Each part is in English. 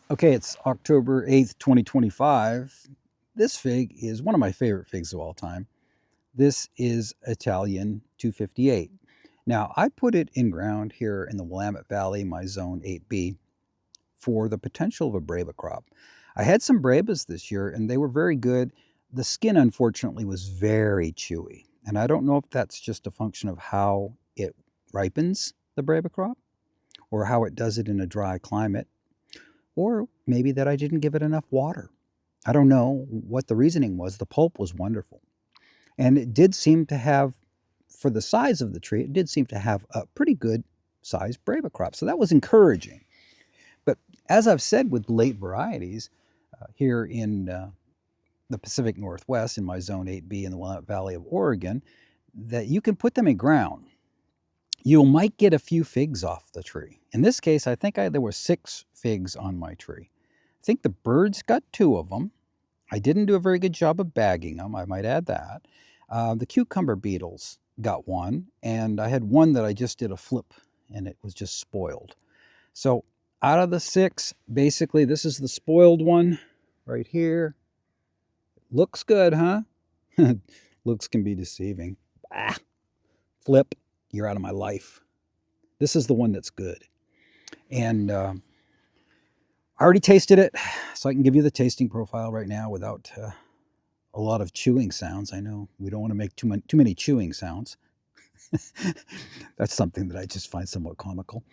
Okay, it's October 8th, 2025. This fig is one of my favorite figs of all time. This is Italian 258. Now, I put it in ground here in the Willamette Valley, my zone 8B, for the potential of a Brava crop. I had some Bravas this year and they were very good. The skin, unfortunately, was very chewy. And I don't know if that's just a function of how it ripens the Brava crop or how it does it in a dry climate, or maybe that I didn't give it enough water. I don't know what the reasoning was. The pulp was wonderful. And it did seem to have, for the size of the tree, it did seem to have a pretty good sized Brava crop. So that was encouraging. But as I've said with late varieties here in the Pacific Northwest, in my zone 8B in the Willamette Valley of Oregon, that you can put them in ground. You might get a few figs off the tree. In this case, I think there were 6 figs on my tree. I think the birds got 2 of them. I didn't do a very good job of bagging them, I might add that. The cucumber beetles got one, and I had one that I just did a flip and it was just spoiled. So out of the 6, basically, this is the spoiled one right here. Looks good, huh? Looks can be deceiving. Ah, flip, you're out of my life. This is the one that's good. And I already tasted it, so I can give you the tasting profile right now without a lot of chewing sounds. I know we don't want to make too many chewing sounds. That's something that I just find somewhat comical.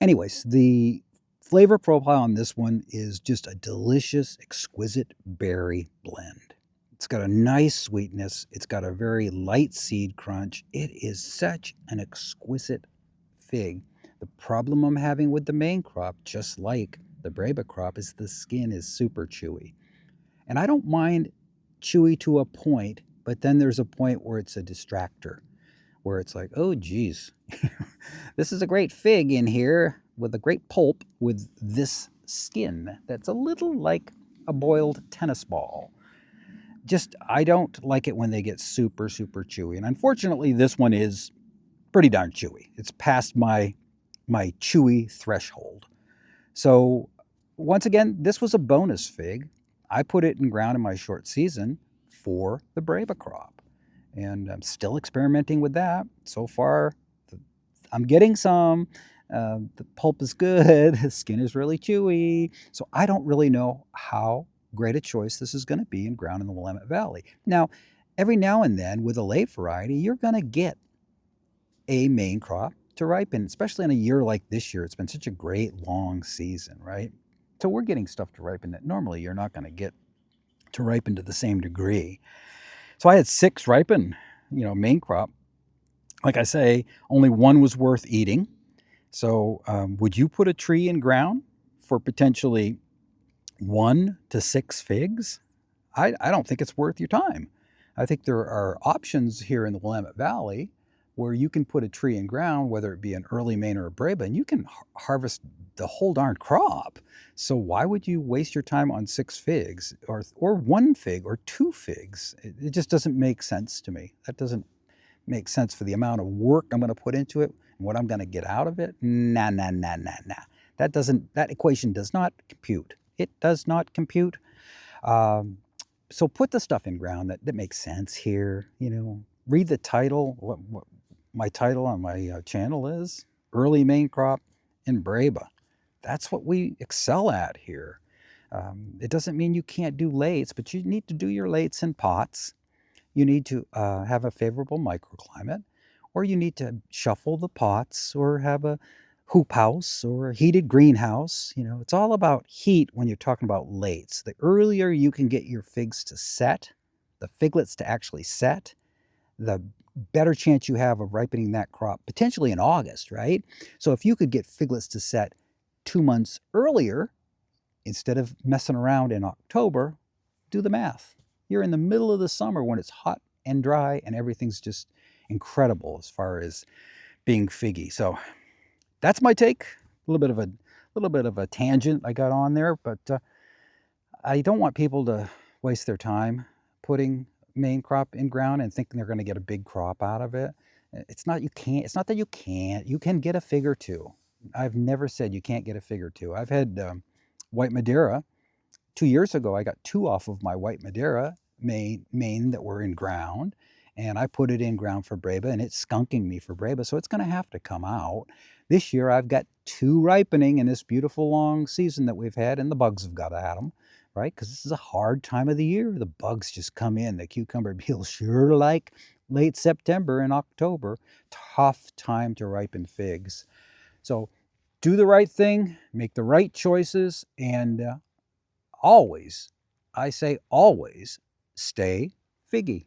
Anyways, the flavor profile on this one is just a delicious, exquisite berry blend. It's got a nice sweetness. It's got a very light seed crunch. It is such an exquisite fig. The problem I'm having with the main crop, just like the Brava crop, is the skin is super chewy. And I don't mind chewy to a point, but then there's a point where it's a distractor, where it's like, oh, geez, this is a great fig in here with a great pulp with this skin that's a little like a boiled tennis ball. Just, I don't like it when they get super, super chewy. And unfortunately, this one is pretty darn chewy. It's past my chewy threshold. So once again, this was a bonus fig. I put it in ground in my short season for the Brava crop. And I'm still experimenting with that. So far, I'm getting some. The pulp is good. The skin is really chewy. So I don't really know how great a choice this is going to be in ground in the Willamette Valley. Now, every now and then with a late variety, you're going to get a main crop to ripen, especially in a year like this year. It's been such a great long season, right? So we're getting stuff to ripen that normally you're not going to get to ripen to the same degree. So I had 6 ripen, main crop. Like I say, only one was worth eating. So would you put a tree in ground for potentially 1 to 6 figs? I don't think it's worth your time. I think there are options here in the Willamette Valley where you can put a tree in ground, whether it be an early Maine or a Brava, and you can harvest the whole darn crop. So why would you waste your time on 6 figs or 1 fig or 2 figs? It just doesn't make sense to me. That doesn't make sense for the amount of work I'm going to put into it and what I'm going to get out of it. Nah, nah, nah, nah, nah. That equation does not compute. It does not compute. Um, so put the stuff in ground that makes sense here. Read the title. What my title on my channel is: early main crop in Brava. That's what we excel at here. It doesn't mean you can't do lates, but you need to do your lates in pots. You need to have a favorable microclimate, or you need to shuffle the pots, or have a hoop house or a heated greenhouse. It's all about heat when you're talking about lates. The earlier you can get your figs to set, the figlets to actually set, the better chance you have of ripening that crop potentially in August, right? So if you could get figlets to set 2 months earlier instead of messing around in October, do the math. You're in the middle of the summer when it's hot and dry and everything's just incredible as far as being figgy. So that's my take. A little bit of a tangent I got on there, but I don't want people to waste their time putting main crop in ground and thinking they're going to get a big crop out of it. It's not you can't. It's not that you can't. You can get a fig or two. I've never said you can't get a fig or two. I've had White Madeira. 2 years ago, I got two off of my white Madeira main that were in ground, and I put it in ground for Breba, and it's skunking me for Breba, so it's going to have to come out. This year, I've got two ripening in this beautiful long season that we've had, and the bugs have got at them, right? Because this is a hard time of the year. The bugs just come in. The cucumber beetles sure like late September and October. Tough time to ripen figs. So do the right thing, make the right choices, and always, I say always, stay figgy.